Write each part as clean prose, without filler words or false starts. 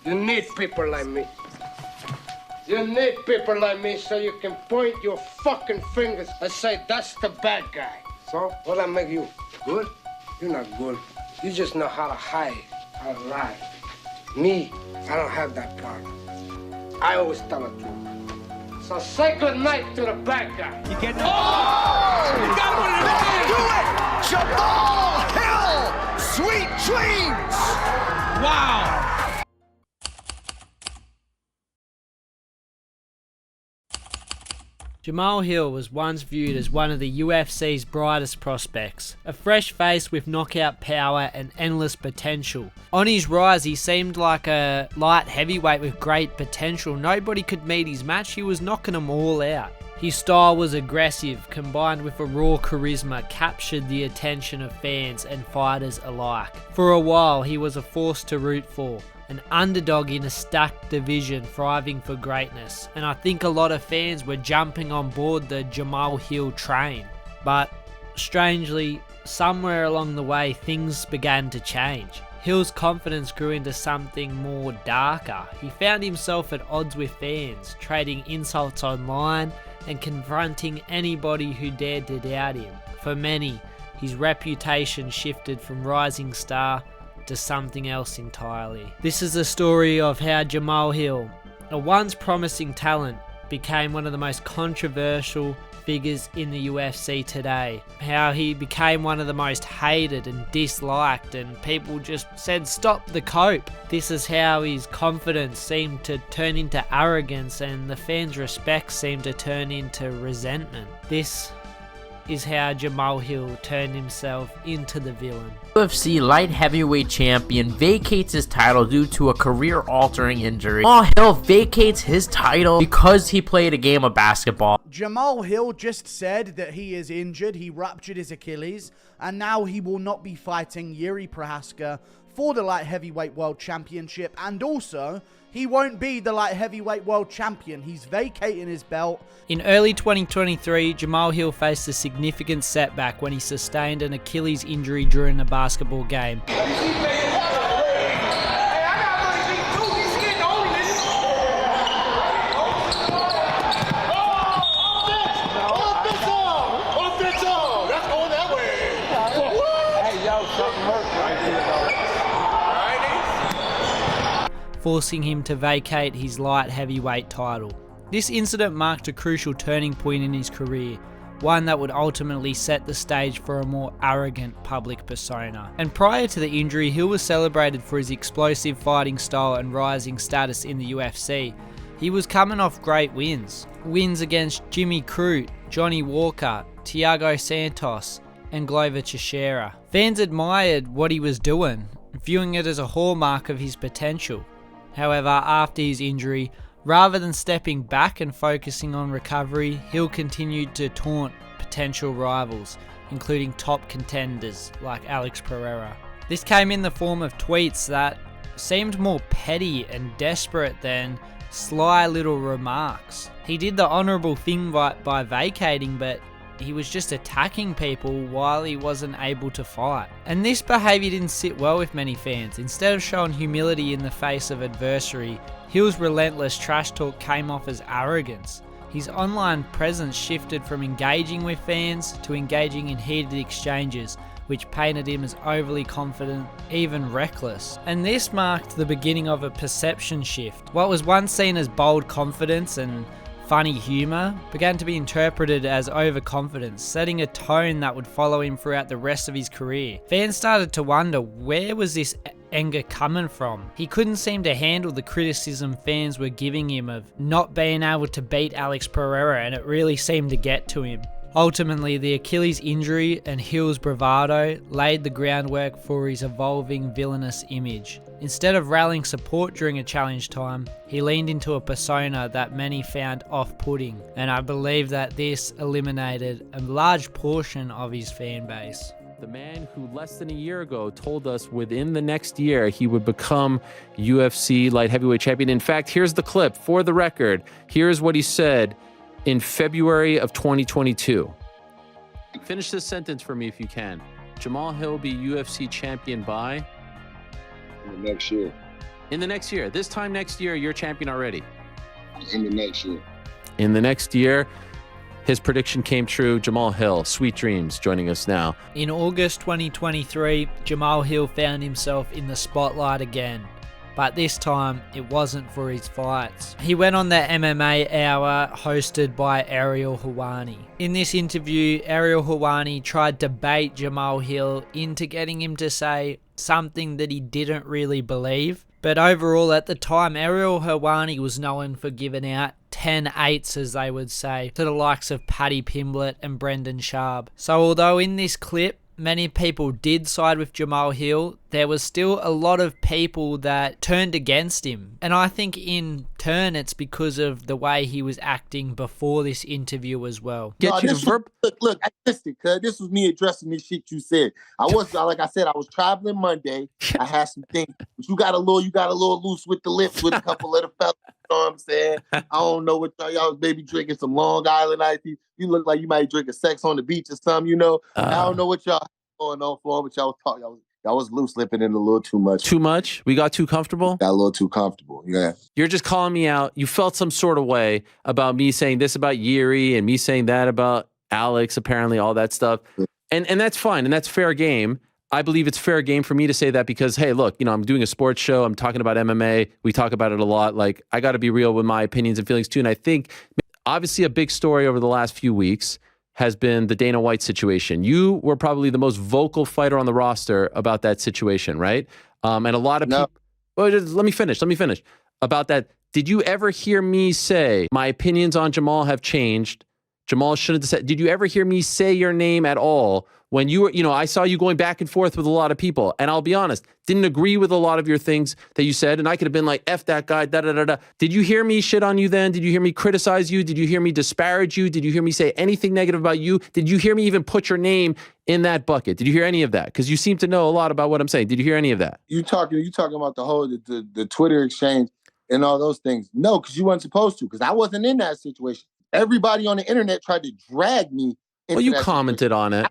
You need people like me. You need people like me so you can point your fucking fingers and say, that's the bad guy. So, what that make you? Good? You're not good. You just know how to hide, how to lie. Me, I don't have that problem. I always tell the truth. So say good night to the bad guy. You get You got one in the do it! Jamahal Hill! Sweet dreams! Wow. Jamahal Hill was once viewed as one of the UFC's brightest prospects, a fresh face with knockout power and endless potential. On his rise, he seemed like a light heavyweight with great potential. Nobody could meet his match, he was knocking them all out. His style was aggressive, combined with a raw charisma, captured the attention of fans and fighters alike. For a while, he was a force to root for, an underdog in a stacked division thriving for greatness, and I think a lot of fans were jumping on board the Jamahal Hill train. But strangely, somewhere along the way things began to change. Hill's confidence grew into something more darker. He found himself at odds with fans, trading insults online and confronting anybody who dared to doubt him. For many, his reputation shifted from rising star to something else entirely. This is the story of how Jamahal Hill, a once promising talent, became one of the most controversial figures in the UFC today. How he became one of the most hated and disliked, and people just said stop the cope. This is how his confidence seemed to turn into arrogance and the fans' respect seemed to turn into resentment. This is how Jamahal Hill turned himself into the villain. UFC light heavyweight champion vacates his title due to a career-altering injury. Jamahal Hill vacates his title because he played a game of basketball. Jamahal Hill just said that he is injured, he ruptured his Achilles, and now he will not be fighting Yuri Prohaska for the light heavyweight world championship, and also he won't be the light heavyweight world champion. He's vacating his belt. In early 2023, Jamahal Hill faced a significant setback when he sustained an Achilles injury during a basketball game. Forcing him to vacate his light heavyweight title. This incident marked a crucial turning point in his career, one that would ultimately set the stage for a more arrogant public persona. And prior to the injury, Hill was celebrated for his explosive fighting style and rising status in the UFC. He was coming off great wins. Wins against Jimmy Crute, Johnny Walker, Thiago Santos, and Glover Teixeira. Fans admired what he was doing, viewing it as a hallmark of his potential. However, after his injury, rather than stepping back and focusing on recovery, Hill continued to taunt potential rivals, including top contenders like Alex Periera. This came in the form of tweets that seemed more petty and desperate than sly little remarks. He did the honourable thing by vacating, but he was just attacking people while he wasn't able to fight. And this behaviour didn't sit well with many fans. Instead of showing humility in the face of adversity, Hill's relentless trash talk came off as arrogance. His online presence shifted from engaging with fans to engaging in heated exchanges, which painted him as overly confident, even reckless. And this marked the beginning of a perception shift. What was once seen as bold confidence and funny humour began to be interpreted as overconfidence, setting a tone that would follow him throughout the rest of his career. Fans started to wonder, where was this anger coming from? He couldn't seem to handle the criticism fans were giving him of not being able to beat Alex Periera, and it really seemed to get to him. Ultimately, the Achilles injury and Hill's bravado laid the groundwork for his evolving villainous image. Instead of rallying support during a challenge time, he leaned into a persona that many found off-putting, and I believe that this eliminated a large portion of his fan base. The man who less than a year ago told us within the next year he would become UFC light heavyweight champion. In fact, here's the clip for the record. Here's what he said in February of 2022. Finish this sentence for me if you can. Jamahal Hill be UFC champion by? In the next year. In the next year, this time next year, you're champion already. In the next year. In the next year, his prediction came true. Jamahal Hill, Sweet Dreams, joining us now. In August 2023, Jamahal Hill found himself in the spotlight again. But this time, it wasn't for his fights. He went on the MMA Hour hosted by Ariel Helwani. In this interview, Ariel Helwani tried to bait Jamahal Hill into getting him to say something that he didn't really believe. But overall, at the time, Ariel Helwani was known for giving out 10-8s, as they would say, to the likes of Paddy Pimblett and Brendan Schaub. So although in this clip, many people did side with Jamahal Hill, there was still a lot of people that turned against him. And I think in turn it's because of the way he was acting before this interview as well. Look, listen, cuz this was me addressing this shit you said. Like I said, I was traveling Monday. I had some things, but you got a little loose with the lips with a couple of the fellas. You know what I'm saying? I don't know what y'all was maybe drinking some Long Island iced tea. You look like you might drink a sex on the beach or something, you know. I don't know what y'all going on for, but y'all was talking. Y'all was loose lipping in a little too much. Too much? We got too comfortable? Got a little too comfortable, yeah. You're just calling me out. You felt some sort of way about me saying this about Yuri and me saying that about Alex, apparently, all that stuff. And that's fine, and that's fair game. I believe it's fair game for me to say that because, hey, look, I'm doing a sports show. I'm talking about MMA. We talk about it a lot. Like, I got to be real with my opinions and feelings too. And I think, obviously, a big story over the last few weeks has been the Dana White situation. You were probably the most vocal fighter on the roster about that situation, right? And a lot of people... Well, let me finish. About that, did you ever hear me say, my opinions on Jamahal have changed? Jamahal shouldn't have said... Did you ever hear me say your name at all when you were... I saw you going back and forth with a lot of people. And I'll be honest, didn't agree with a lot of your things that you said. And I could have been like, F that guy, da-da-da-da. Did you hear me shit on you then? Did you hear me criticize you? Did you hear me disparage you? Did you hear me say anything negative about you? Did you hear me even put your name in that bucket? Did you hear any of that? Because you seem to know a lot about what I'm saying. Did you hear any of that? You talking about the whole the Twitter exchange and all those things? No, because you weren't supposed to. Because I wasn't in that situation. Everybody on the internet tried to drag me. Well, you commented on it.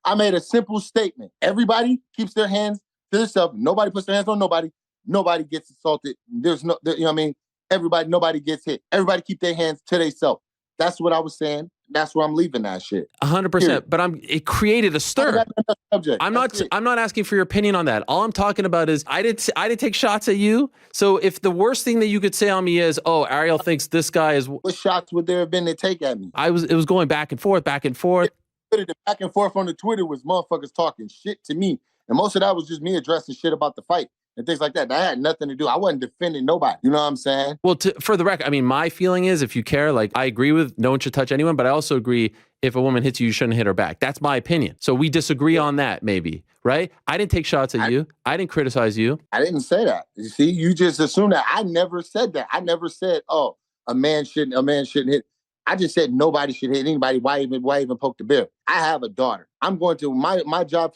I made a simple statement. Everybody keeps their hands to themselves. Nobody puts their hands on nobody. Nobody gets assaulted. There's no, you know what I mean? Nobody gets hit. Everybody keep their hands to themselves. That's what I was saying. That's where I'm leaving that shit. 100%. But it created a stir. I'm not asking for your opinion on that. All I'm talking about is I didn't take shots at you. So if the worst thing that you could say on me is, oh, Ariel thinks this guy is... What shots would there have been to take at me? It was going back and forth. The back and forth on the Twitter was motherfuckers talking shit to me. And most of that was just me addressing shit about the fight and things like that. That had nothing to do. I wasn't defending nobody. You know what I'm saying? Well, for the record, I mean, my feeling is if you care, like I agree with no one should touch anyone, but I also agree if a woman hits you, you shouldn't hit her back. That's my opinion. So we disagree on that maybe, right? I didn't take shots at you. I didn't criticize you. I didn't say that. You see, you just assume that. I never said that. I never said, oh, a man shouldn't hit. I just said nobody should hit anybody. Why even poke the bear? I have a daughter. I'm going to my job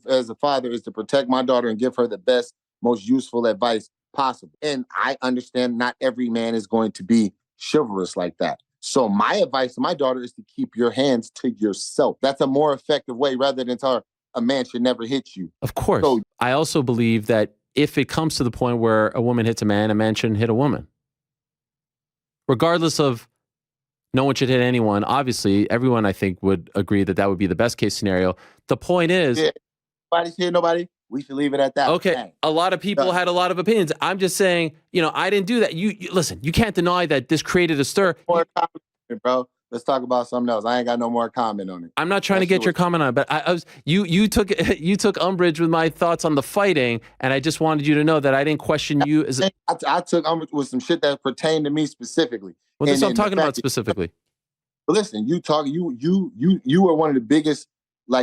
as a father is to protect my daughter and give her the best, most useful advice possible. And I understand not every man is going to be chivalrous like that. So my advice to my daughter is to keep your hands to yourself. That's a more effective way rather than tell her a man should never hit you. Of course. So, I also believe that if it comes to the point where a woman hits a man shouldn't hit a woman. Regardless of no one should hit anyone. Obviously, everyone, I think, would agree that would be the best case scenario. The point is... Yeah, nobody's hit nobody. We should leave it at that. Okay, Dang. A lot of people had a lot of opinions. I'm just saying, I didn't do that. You listen, you can't deny that this created a stir. More comment, bro. Let's talk about something else. I ain't got no more comment on it. I'm not trying to get your comment on it, but you took umbrage with my thoughts on the fighting, and I just wanted you to know that I didn't question you as I took umbrage with some shit that pertained to me specifically. Well, that's what I'm talking about specifically. But listen, you are one of the biggest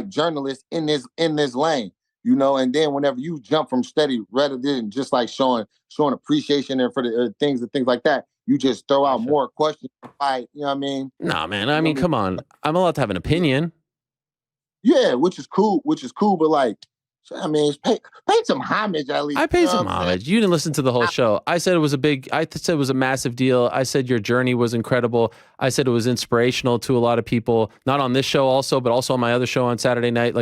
journalists in this lane, and then whenever you jump from steady rather than just showing appreciation and for the things and things like that, you just throw out more questions. You know what I mean? Nah, man. I mean, come on. I'm allowed to have an opinion. Yeah, which is cool. But pay some homage at least. I paid some homage. You didn't listen to the whole show. I said it was a massive deal. I said your journey was incredible. I said it was inspirational to a lot of people, not on this show also, but also on my other show on Saturday night.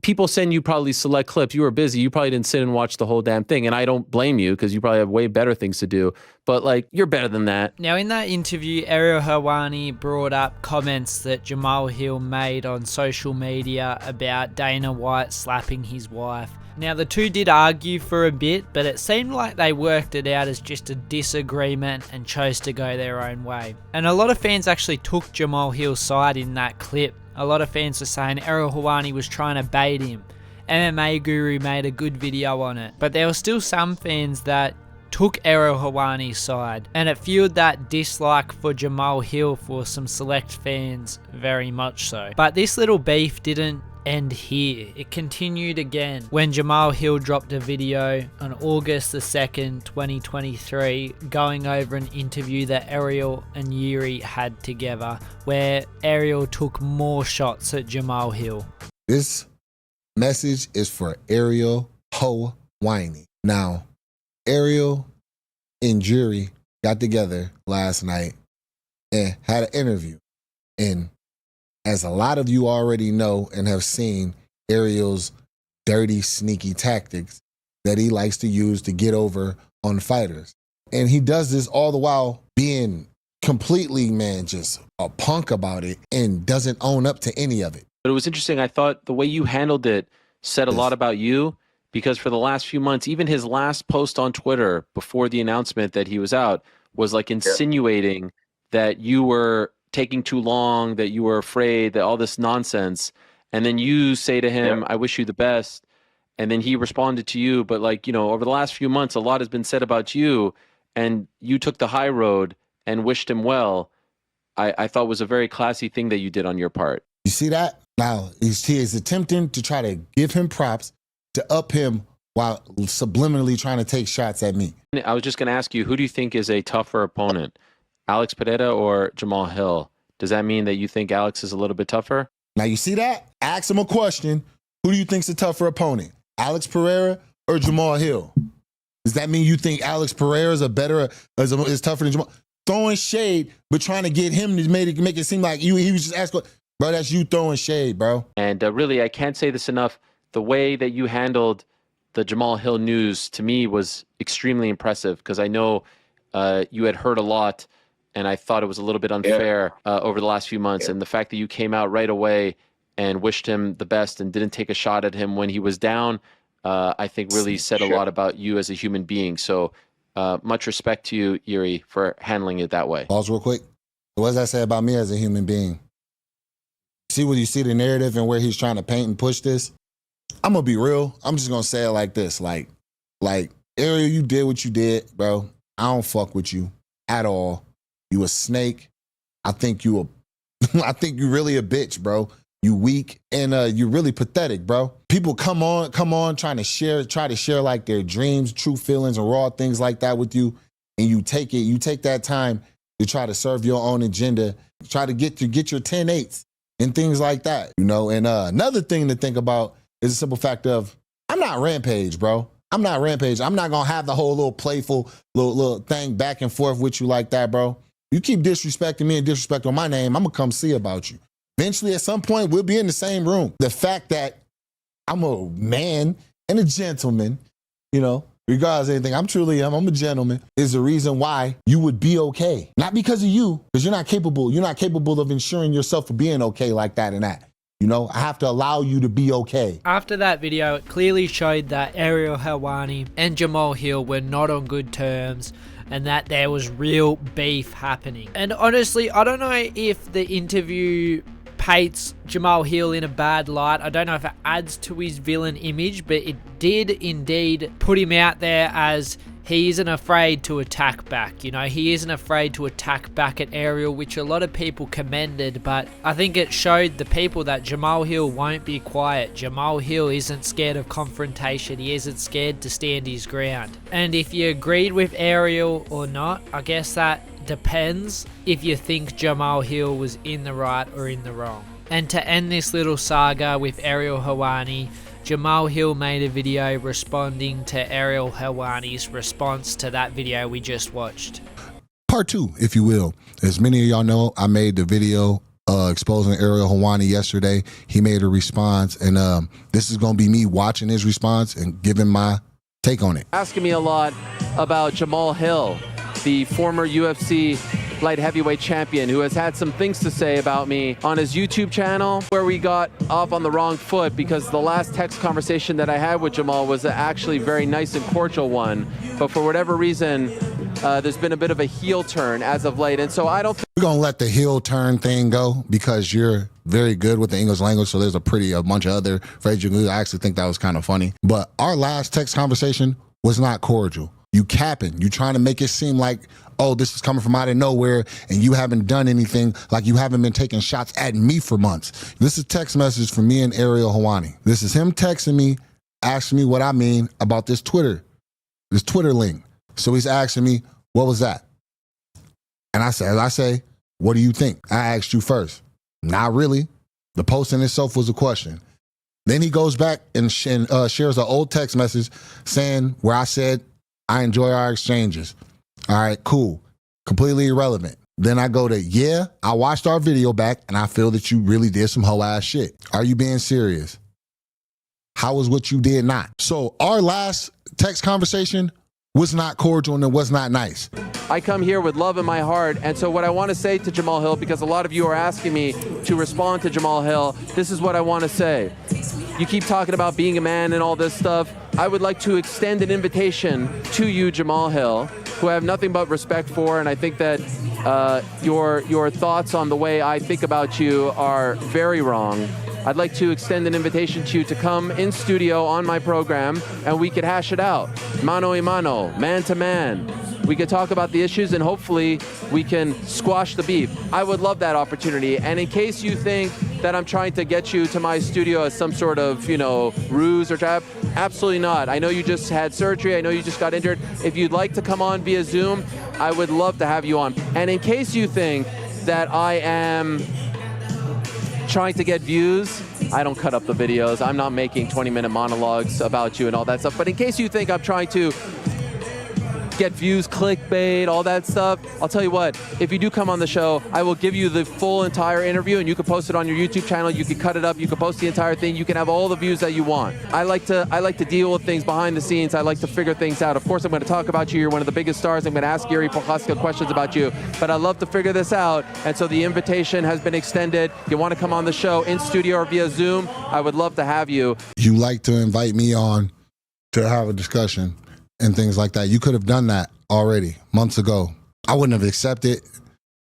people send you probably select clips. You were busy. You probably didn't sit and watch the whole damn thing. And I don't blame you because you probably have way better things to do. But like, you're better than that. Now, in that interview, Ariel Helwani brought up comments that Jamahal Hill made on social media about Dana White slapping his wife. Now, the two did argue for a bit, but it seemed like they worked it out as just a disagreement and chose to go their own way. And a lot of fans actually took Jamahal Hill's side in that clip. A lot of fans were saying Ariel Helwani was trying to bait him. MMA Guru made a good video on it. But there were still some fans that took Ariel Helwani's side, and it fueled that dislike for Jamahal Hill for some select fans very much so. But this little beef didn't end here. It continued again when Jamahal Hill dropped a video on August the 2nd, 2023, going over an interview that Ariel and Yuri had together, where Ariel took more shots at Jamahal Hill. This message is for Ariel Helwani. Now, Ariel and Yuri got together last night and had an interview. And as a lot of you already know and have seen, Ariel's dirty, sneaky tactics that he likes to use to get over on fighters. And he does this all the while being completely, man, just a punk about it and doesn't own up to any of it. But it was interesting. I thought the way you handled it said a lot about you, because for the last few months, even his last post on Twitter before the announcement that he was out was like insinuating that you were taking too long, that you were afraid, that all this nonsense. And then you say to him, I wish you the best. And then he responded to you. But like, you know, over the last few months, a lot has been said about you, and you took the high road and wished him well. I thought was a very classy thing that you did on your part. You see that? Now, he is attempting to try to give him props to up him while subliminally trying to take shots at me. I was just going to ask you, who do you think is a tougher opponent? Alex Periera or Jamahal Hill? Does that mean that you think Alex is a little bit tougher? Now, you see that? Ask him a question. Who do you think's a tougher opponent? Alex Periera or Jamahal Hill? Does that mean you think Alex Pereira is tougher than Jamahal? Throwing shade, but trying to get him to make it seem like he was just asking, bro, that's you throwing shade, bro. And really, I can't say this enough. The way that you handled the Jamahal Hill news, to me, was extremely impressive, because I know you had heard a lot, and I thought it was a little bit unfair over the last few months. And the fact that you came out right away and wished him the best and didn't take a shot at him when he was down, I think really said a lot about you as a human being. So much respect to you, Yuri, for handling it that way. Pause real quick. What does that say about me as a human being? See what you see the narrative and where he's trying to paint and push this? I'm going to be real. I'm just going to say it like this. Like, Ariel, you did what you did, bro. I don't fuck with you at all. You a snake. I think you really a bitch, bro. You weak, and you're really pathetic, bro. People come on, try to share like their dreams, true feelings, and raw things like that with you, and you take that time to try to serve your own agenda, try to get your 10-8s and things like that, you know. And another thing to think about is the simple fact of, I'm not Rampage, bro. I'm not Rampage. I'm not gonna have the whole little playful little thing back and forth with you like that, bro. You keep disrespecting me and disrespecting my name, I'm gonna come see about you. Eventually, at some point, we'll be in the same room. The fact that I'm a man and a gentleman, you know, regardless of anything, I'm a gentleman, is the reason why you would be okay. Not because of you, because you're not capable of ensuring yourself for being okay like that and that. You know, I have to allow you to be okay. After that video, it clearly showed that Ariel Helwani and Jamahal Hill were not on good terms, and that there was real beef happening. And honestly, I don't know if the interview paints Jamahal Hill in a bad light. I don't know if it adds to his villain image, but it did indeed put him out there as he isn't afraid to attack back. You know, he isn't afraid to attack back at Ariel, which a lot of people commended, but I think it showed the people that Jamahal Hill won't be quiet. Jamahal Hill isn't scared of confrontation. He isn't scared to stand his ground. And if you agreed with Ariel or not, I guess that depends if you think Jamahal Hill was in the right or in the wrong. And to end this little saga with Ariel Helwani, Jamahal Hill made a video responding to Ariel Helwani's response to that video we just watched. Part 2, if you will. As many of y'all know, I made the video exposing Ariel Helwani yesterday. He made a response, and this is going to be me watching his response and giving my take on it. Asking me a lot about Jamahal Hill, the former UFC light heavyweight champion, who has had some things to say about me on his YouTube channel, where we got off on the wrong foot because the last text conversation that I had with Jamahal was actually a very nice and cordial one. But for whatever reason, there's been a bit of a heel turn as of late. And so I don't think we're going to let the heel turn thing go because you're very good with the English language. So there's a bunch of other phrases you can use. I actually think that was kind of funny. But our last text conversation was not cordial. You capping. You trying to make it seem like, oh, this is coming from out of nowhere and you haven't done anything, like you haven't been taking shots at me for months. This is a text message from me and Ariel Helwani. This is him texting me, asking me what I mean about this Twitter link. So he's asking me, what was that? And I say, what do you think? I asked you first. Not really. The post in itself was a question. Then he goes back and shares an old text message saying where I said, I enjoy our exchanges. All right, cool. Completely irrelevant. Then I go to, yeah, I watched our video back and I feel that you really did some hoe ass shit. Are you being serious? How was what you did not? So our last text conversation was not cordial and it was not nice. I come here with love in my heart, and so what I want to say to Jamahal Hill, because a lot of you are asking me to respond to Jamahal Hill, this is what I want to say. You keep talking about being a man and all this stuff. I would like to extend an invitation to you, Jamahal Hill, who I have nothing but respect for, and I think that your thoughts on the way I think about you are very wrong. I'd like to extend an invitation to you to come in studio on my program and we could hash it out. Mano a mano, man to man. We could talk about the issues and hopefully we can squash the beef. I would love that opportunity. And in case you think that I'm trying to get you to my studio as some sort of, ruse or trap, absolutely not. I know you just had surgery. I know you just got injured. If you'd like to come on via Zoom, I would love to have you on. And in case you think that I am trying to get views, I don't cut up the videos. I'm not making 20-minute monologues about you and all that stuff. But in case you think I'm trying to get views, clickbait, all that stuff, I'll tell you what, if you do come on the show, I will give you the full entire interview and you can post it on your YouTube channel. You can cut it up. You can post the entire thing. You can have all the views that you want. I like to deal with things behind the scenes. I like to figure things out. Of course, I'm going to talk about you. You're one of the biggest stars. I'm going to ask Yuri Prochaska questions about you, but I love to figure this out. And so the invitation has been extended. If you want to come on the show in studio or via Zoom, I would love to have you. You like to invite me on to have a discussion and things like that. You could have done that already months ago. I wouldn't have accepted.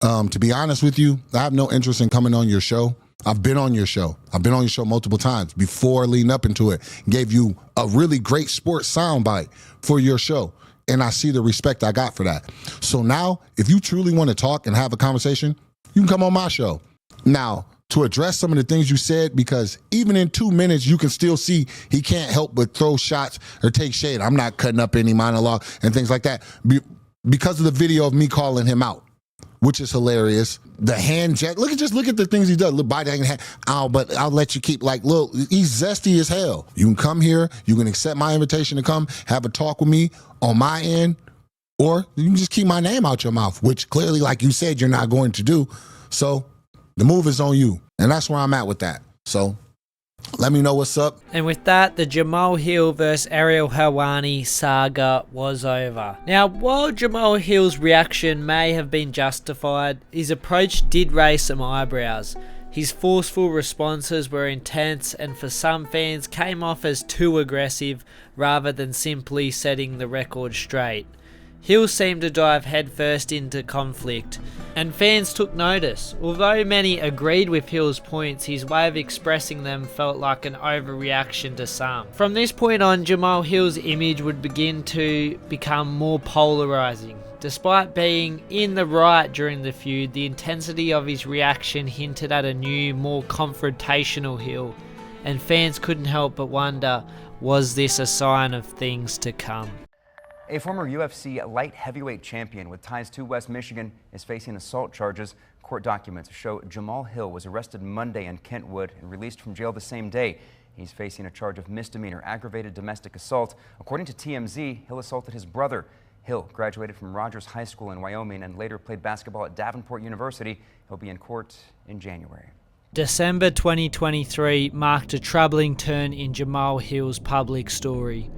To be honest with you, I have no interest in coming on your show. I've been on your show. I've been on your show multiple times before leading up into it. Gave you a really great sports soundbite for your show. And I see the respect I got for that. So now, if you truly want to talk and have a conversation, you can come on my show. Now, to address some of the things you said, because even in 2 minutes, you can still see he can't help but throw shots or take shade. I'm not cutting up any monologue and things like that because of the video of me calling him out, which is hilarious. The hand jack, look at the things he does. Look, body hand, but I'll let you keep look, he's zesty as hell. You can come here, you can accept my invitation to come, have a talk with me on my end, or you can just keep my name out your mouth, which clearly, like you said, you're not going to do. So the move is on you. And that's where I'm at with that. So let me know what's up. And with that, the Jamahal Hill vs Ariel Helwani saga was over. Now, while Jamahal Hill's reaction may have been justified, his approach did raise some eyebrows. His forceful responses were intense and for some fans came off as too aggressive rather than simply setting the record straight. Hill seemed to dive headfirst into conflict, and fans took notice. Although many agreed with Hill's points, his way of expressing them felt like an overreaction to some. From this point on, Jamahal Hill's image would begin to become more polarizing. Despite being in the right during the feud, the intensity of his reaction hinted at a new, more confrontational Hill, and fans couldn't help but wonder, was this a sign of things to come? A former UFC light heavyweight champion with ties to West Michigan is facing assault charges. Court documents show Jamahal Hill was arrested Monday in Kentwood and released from jail the same day. He's facing a charge of misdemeanor aggravated domestic assault. According to TMZ, Hill assaulted his brother. Hill graduated from Rogers High School in Wyoming and later played basketball at Davenport University. He'll be in court in January. December 2023 marked a troubling turn in Jamahal Hill's public story.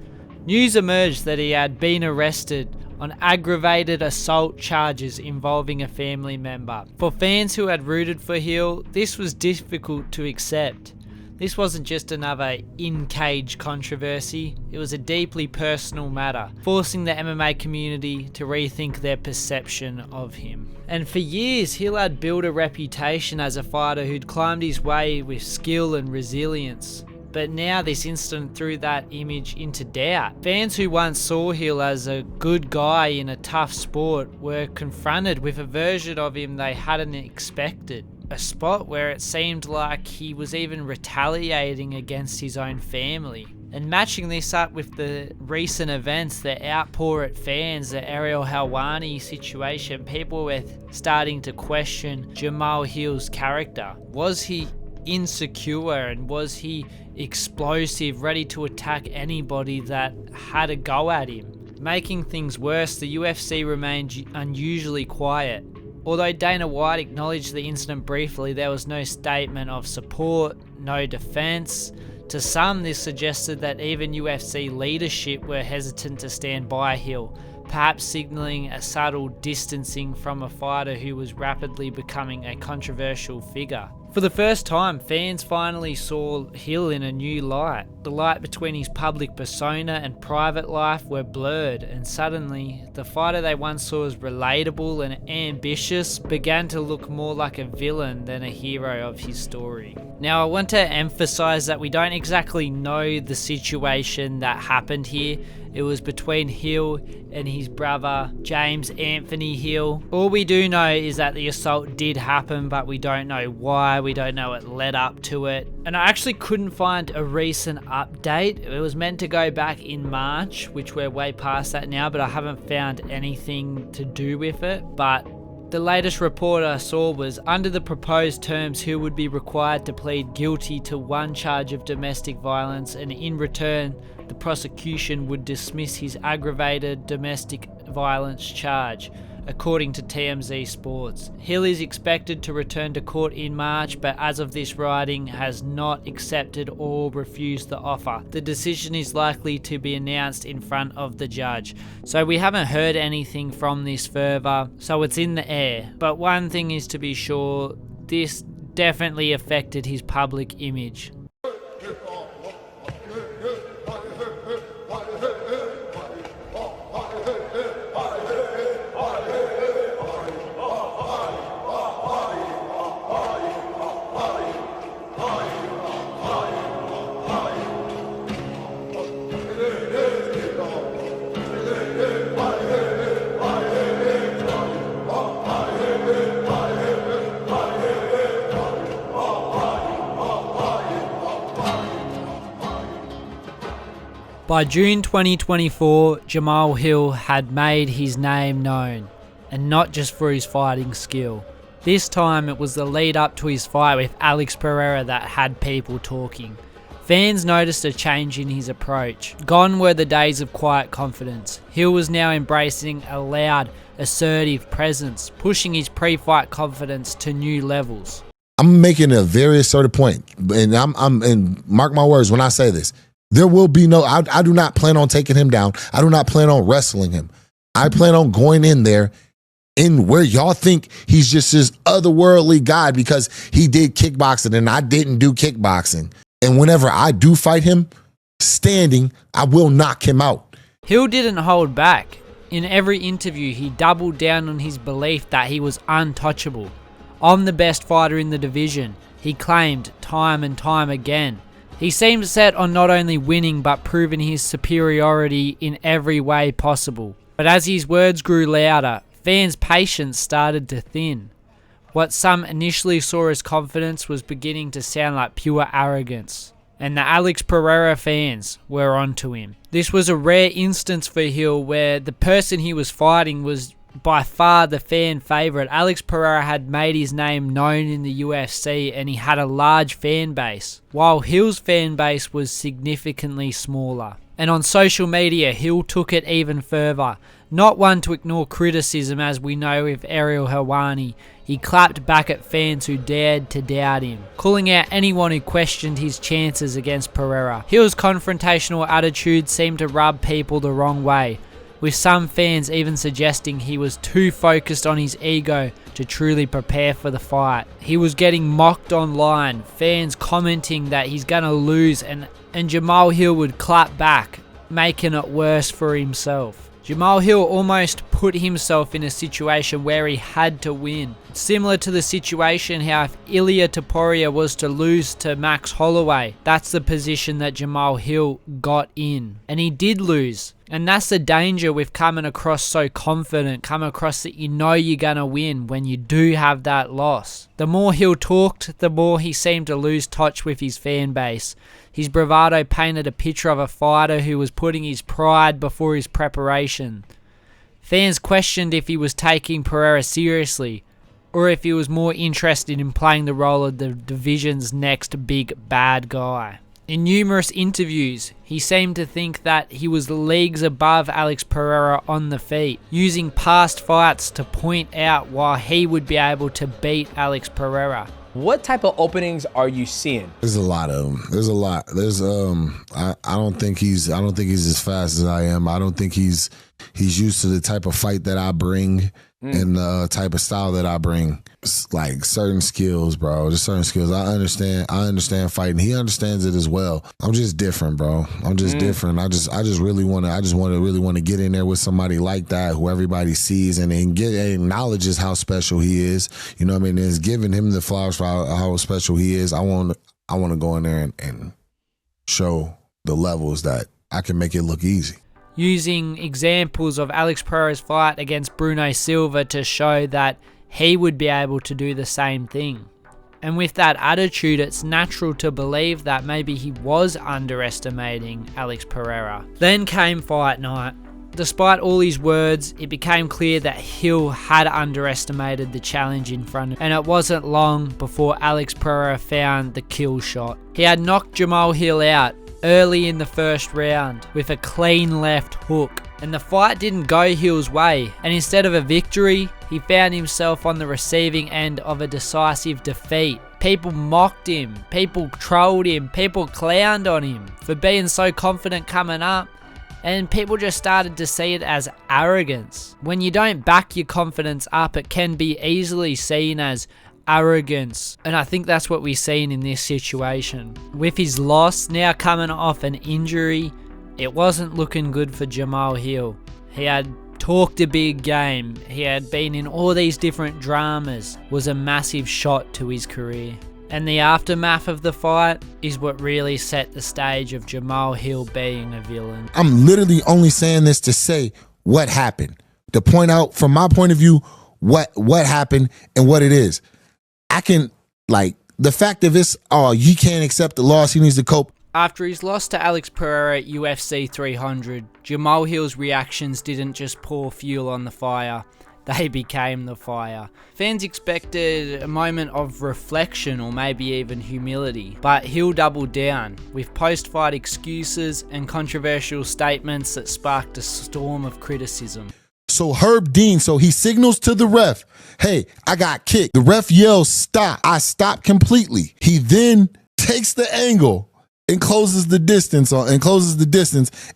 News emerged that he had been arrested on aggravated assault charges involving a family member. For fans who had rooted for Hill, this was difficult to accept. This wasn't just another in-cage controversy, it was a deeply personal matter, forcing the MMA community to rethink their perception of him. And for years, Hill had built a reputation as a fighter who'd climbed his way with skill and resilience. But now this incident threw that image into doubt. Fans who once saw Hill as a good guy in a tough sport were confronted with a version of him they hadn't expected. A spot where it seemed like he was even retaliating against his own family. And matching this up with the recent events, the outpour at fans, the Ariel Helwani situation, people were starting to question Jamahal Hill's character. Was he insecure and was he explosive, ready to attack anybody that had a go at him? Making things worse, the UFC remained unusually quiet. Although Dana White acknowledged the incident briefly, there was no statement of support, no defense. To some, this suggested that even UFC leadership were hesitant to stand by Hill, perhaps signaling a subtle distancing from a fighter who was rapidly becoming a controversial figure. For the first time, fans finally saw Hill in a new light. The light between his public persona and private life were blurred, and suddenly, the fighter they once saw as relatable and ambitious began to look more like a villain than a hero of his story. Now, I want to emphasize that we don't exactly know the situation that happened here. It was between Hill and his brother, James Anthony Hill. All we do know is that the assault did happen, but we don't know why, we don't know what led up to it. And I actually couldn't find a recent update. It was meant to go back in March, which we're way past that now, but I haven't found anything to do with it. But the latest report I saw was under the proposed terms, Hill would be required to plead guilty to one charge of domestic violence, and in return, the prosecution would dismiss his aggravated domestic violence charge, according to TMZ Sports. Hill is expected to return to court in March, but as of this writing, has not accepted or refused the offer. The decision is likely to be announced in front of the judge. So we haven't heard anything from this further, so it's in the air. But one thing is to be sure, this definitely affected his public image. By June 2024, Jamahal Hill had made his name known, and not just for his fighting skill. This time it was the lead up to his fight with Alex Periera that had people talking. Fans noticed a change in his approach. Gone were the days of quiet confidence. Hill was now embracing a loud, assertive presence, pushing his pre-fight confidence to new levels. I'm making a very assertive point, and and mark my words when I say this. There will be no, I do not plan on taking him down. I do not plan on wrestling him. I plan on going in there in where y'all think he's just this otherworldly guy because he did kickboxing and I didn't do kickboxing. And whenever I do fight him, standing, I will knock him out. Hill didn't hold back. In every interview, he doubled down on his belief that he was untouchable. I'm the best fighter in the division, he claimed time and time again. He seemed set on not only winning but proving his superiority in every way possible. But as his words grew louder, fans' patience started to thin. What some initially saw as confidence was beginning to sound like pure arrogance. And the Alex Periera fans were onto him. This was a rare instance for Hill where the person he was fighting was by far the fan favourite. Alex Periera had made his name known in the UFC and he had a large fan base, while Hill's fan base was significantly smaller. And on social media, Hill took it even further, Not one to ignore criticism, as we know with Ariel Helwani. He clapped back at fans who dared to doubt him, calling out anyone who questioned his chances against Periera. Hill's confrontational attitude seemed to rub people the wrong way, with some fans even suggesting he was too focused on his ego to truly prepare for the fight. He was getting mocked online, fans commenting that he's gonna lose, and Jamahal Hill would clap back, making it worse for himself. Jamahal Hill almost put himself in a situation where he had to win. Similar to the situation how if Ilia Topuria was to lose to Max Holloway, that's the position that Jamahal Hill got in. And he did lose. And that's the danger with coming across so confident, coming across that you know you're going to win when you do have that loss. The more Hill talked, the more he seemed to lose touch with his fan base. His bravado painted a picture of a fighter who was putting his pride before his preparation. Fans questioned if he was taking Periera seriously, or if he was more interested in playing the role of the division's next big bad guy. In numerous interviews, he seemed to think that he was leagues above Alex Periera on the feet, using past fights to point out why he would be able to beat Alex Periera. What type of openings are you seeing? There's a lot of them. There's a lot. There's I don't think he's as fast as I am. I don't think he's used to the type of fight that I bring and the type of style that I bring. It's like certain skills, bro. Just certain skills. I understand fighting. He understands it as well. I'm just different, bro. I'm just different. I just really want to get in there with somebody like that who everybody sees and acknowledges how special he is. You know what I mean? It's giving him the flowers for how special he is. I want to go in there and show the levels that I can make it look easy. Using examples of Alex Pereira's fight against Bruno Silva to show that he would be able to do the same thing. And with that attitude, it's natural to believe that maybe he was underestimating Alex Periera. Then came fight night. Despite all his words, it became clear that Hill had underestimated the challenge in front of him, and it wasn't long before Alex Periera found the kill shot. He had knocked Jamahal Hill out early in the first round with a clean left hook, and the fight didn't go Hill's way, and instead of a victory, he found himself on the receiving end of a decisive defeat. People mocked him, people trolled him, people clowned on him for being so confident coming up, and people just started to see it as arrogance. When you don't back your confidence up, it can be easily seen as arrogance, and I think that's what we've seen in this situation. With his loss now coming off an injury, it wasn't looking good for Jamahal Hill. He had talked a big game, he had been in all these different dramas, was a massive shot to his career. And the aftermath of the fight is what really set the stage of Jamahal Hill being a villain. I'm literally only saying this to say what happened, to point out from my point of view what happened and what it is. I can, like, the fact of this, he can't accept the loss, he needs to cope. After his loss to Alex Periera at UFC 300, Jamahal Hill's reactions didn't just pour fuel on the fire, they became the fire. Fans expected a moment of reflection or maybe even humility, but Hill doubled down with post-fight excuses and controversial statements that sparked a storm of criticism. So Herb Dean, he signals to the ref, hey, I got kicked. The ref yells, stop. I stopped completely. He then takes the angle and closes the distance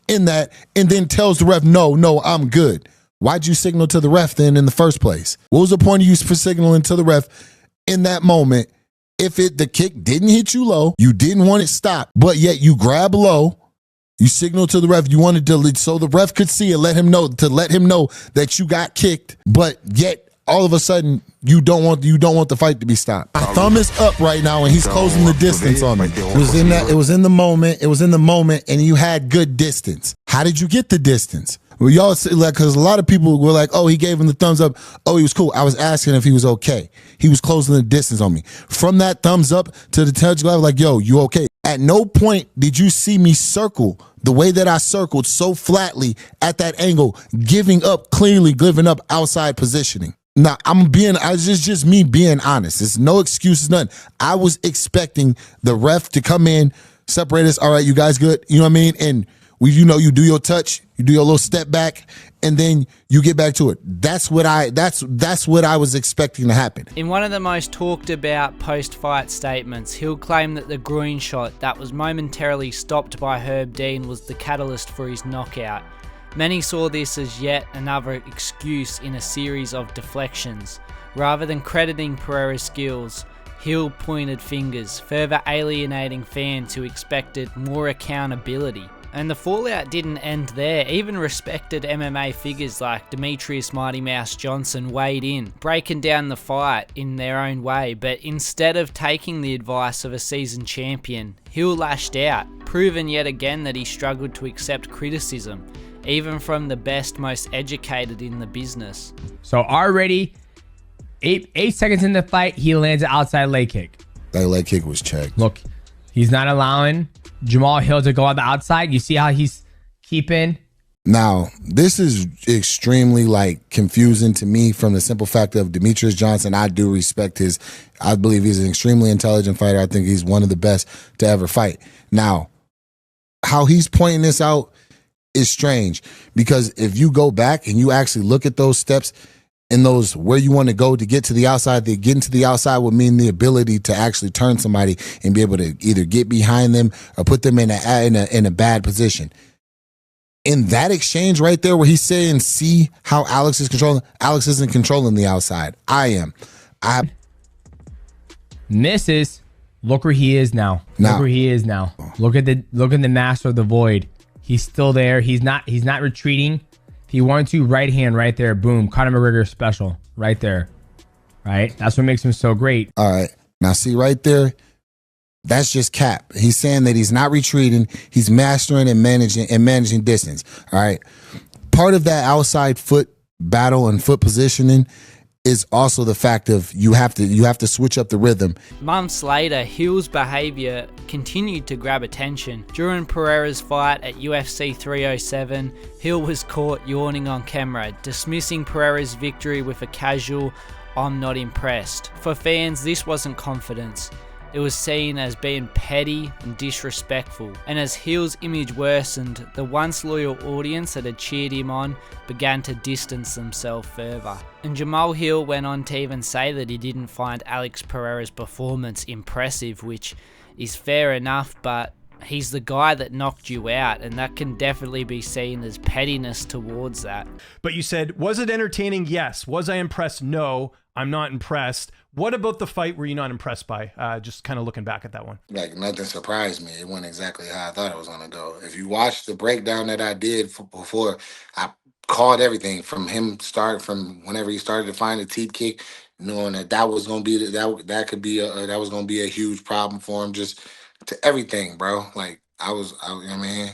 in that, and then tells the ref, no, I'm good. Why'd you signal to the ref then in the first place? What was the point of you for signaling to the ref in that moment? If the kick didn't hit you low, you didn't want it stopped, but yet you grab low, you signal to the ref, you wanted to, so the ref could see it, let him know that you got kicked, but yet all of a sudden you don't want the fight to be stopped. My thumb is up right now and he's closing the distance on me. It was in the moment, and you had good distance. How did you get the distance? Well, y'all say, like, because a lot of people were like, oh, he gave him the thumbs up. Oh, he was cool. I was asking if he was okay. He was closing the distance on me. From that thumbs up to the touch glove, like, yo, you okay? At no point did you see me circle the way that I circled so flatly at that angle, giving up outside positioning. Now, just me being honest. It's no excuses, none. I was expecting the ref to come in, separate us. All right, you guys good? You know what I mean? And you do your touch, you do your little step back, and then you get back to it. That's what I was expecting to happen. In one of the most talked about post-fight statements, Hill claimed that the groin shot that was momentarily stopped by Herb Dean was the catalyst for his knockout. Many saw this as yet another excuse in a series of deflections. Rather than crediting Periera's skills, Hill pointed fingers, further alienating fans who expected more accountability. And the fallout didn't end there. Even respected MMA figures like Demetrius Mighty Mouse Johnson weighed in, breaking down the fight in their own way. But instead of taking the advice of a seasoned champion, Hill lashed out, proving yet again that he struggled to accept criticism, even from the best, most educated in the business. So already, eight seconds in the fight, he lands an outside leg kick. That leg kick was checked. Look, he's not allowing Jamahal Hill to go on the outside. You see how he's keeping. Now, this is extremely confusing to me from the simple fact of Demetrius Johnson. I do respect I believe he's an extremely intelligent fighter. I think he's one of the best to ever fight. Now, how he's pointing this out is strange, because if you go back and you actually look at those steps and those where you want to go to get to the outside, the getting to the outside would mean the ability to actually turn somebody and be able to either get behind them or put them in a bad position. In that exchange right there where he's saying, see how Alex is controlling, Alex isn't controlling the outside. I am. Misses. Look where he is now. Look where he is now. Look at the master of the void. He's still there. He's not retreating. If he wanted to, right hand right there. Boom. Conor McGregor special right there. Right? That's what makes him so great. All right. Now see right there, that's just cap. He's saying that he's not retreating. He's mastering and managing distance. All right. Part of that outside foot battle and foot positioning is also the fact of you have to switch up the rhythm. Months later, Hill's behaviour continued to grab attention. During Periera's fight at UFC 307, Hill was caught yawning on camera, dismissing Periera's victory with a casual, "I'm not impressed." For fans, this wasn't confidence. It was seen as being petty and disrespectful. And as Hill's image worsened, the once loyal audience that had cheered him on began to distance themselves further. And Jamahal Hill went on to even say that he didn't find Alex Periera's performance impressive, which is fair enough, but he's the guy that knocked you out, and that can definitely be seen as pettiness towards that. But you said, was it entertaining? Yes. Was I impressed? No, I'm not impressed. What about the fight were you not impressed by? Just kind of looking back at that one. Nothing surprised me. It went exactly how I thought it was going to go. If you watch the breakdown that I did before, I called everything from from whenever he started to find the teeth kick, knowing that was going to be that was going to be a huge problem for him, just to everything, bro.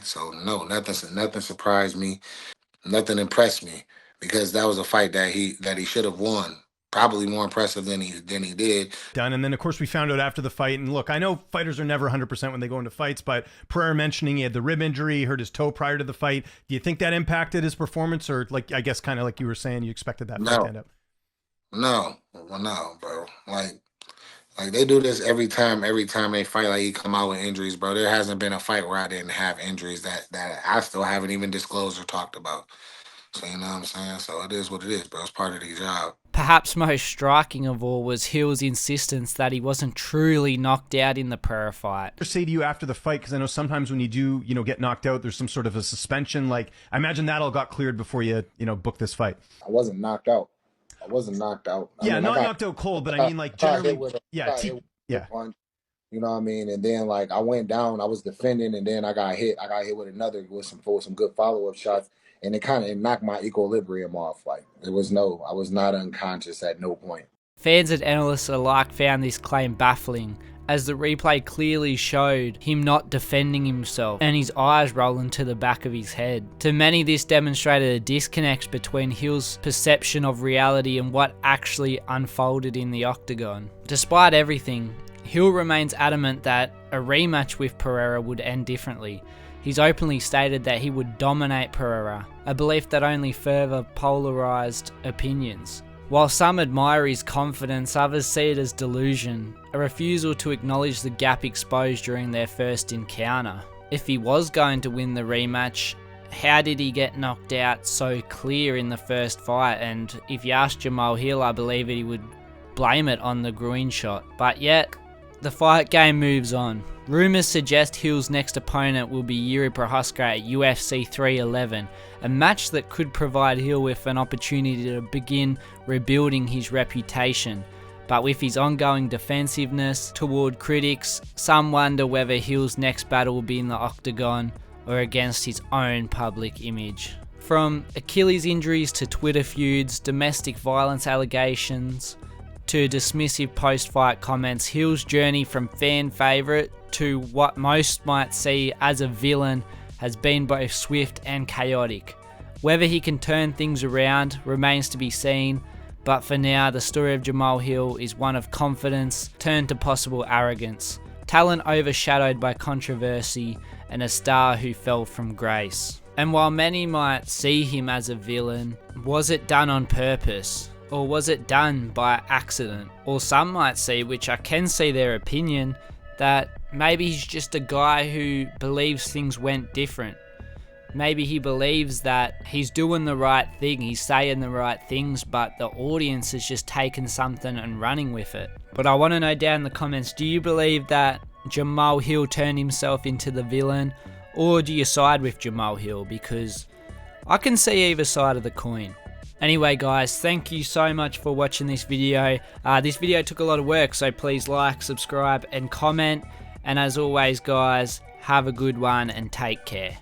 So no, nothing surprised me. Nothing impressed me, because that was a fight that he should have won. Probably more impressive than he did. And then, of course, we found out after the fight. And look, I know fighters are never 100% when they go into fights, but Periera mentioning he had the rib injury, he hurt his toe prior to the fight. Do you think that impacted his performance? Or, I guess kind of like you were saying, you expected that to stand up? No, bro. Like they do this every time they fight, he come out with injuries, bro. There hasn't been a fight where I didn't have injuries that I still haven't even disclosed or talked about. So, you know what I'm saying? So it is what it is, bro. It's part of the job. Perhaps most striking of all was Hill's insistence that he wasn't truly knocked out in the Periera fight. What say to you after the fight? Because I know sometimes when you do, get knocked out, there's some sort of a suspension. I imagine that all got cleared before you, booked this fight. I wasn't knocked out. Yeah, not knocked out cold, but I mean, generally, yeah. Punch, you know what I mean? And then, I went down, I was defending, and then I got hit. I got hit with some good follow-up shots. And it knocked my equilibrium off. I was not unconscious at no point. Fans and analysts alike found this claim baffling, as the replay clearly showed him not defending himself and his eyes rolling to the back of his head. To many, this demonstrated a disconnect between Hill's perception of reality and what actually unfolded in the octagon. Despite everything, Hill remains adamant that a rematch with Periera would end differently. He's openly stated that he would dominate Periera, a belief that only further polarized opinions. While some admire his confidence, others see it as delusion, a refusal to acknowledge the gap exposed during their first encounter. If he was going to win the rematch, how did he get knocked out so clear in the first fight? And if you ask Jamahal Hill, I believe he would blame it on the groin shot. But yet, the fight game moves on. Rumours suggest Hill's next opponent will be Jiri Prochazka at UFC 311, a match that could provide Hill with an opportunity to begin rebuilding his reputation. But with his ongoing defensiveness toward critics, some wonder whether Hill's next battle will be in the octagon or against his own public image. From Achilles injuries to Twitter feuds, domestic violence allegations, to dismissive post-fight comments, Hill's journey from fan favourite to what most might see as a villain has been both swift and chaotic. Whether he can turn things around remains to be seen, but for now the story of Jamahal Hill is one of confidence turned to possible arrogance, talent overshadowed by controversy, and a star who fell from grace. And while many might see him as a villain, was it done on purpose? Or was it done by accident? Or some might see, which I can see their opinion, that maybe he's just a guy who believes things went different. Maybe he believes that he's doing the right thing, he's saying the right things, but the audience has just taken something and running with it. But I want to know down in the comments, do you believe that Jamahal Hill turned himself into the villain, or do you side with Jamahal Hill? Because I can see either side of the coin. Anyway guys, thank you so much for watching this video. This video took a lot of work, so please like, subscribe and comment. And as always guys, have a good one and take care.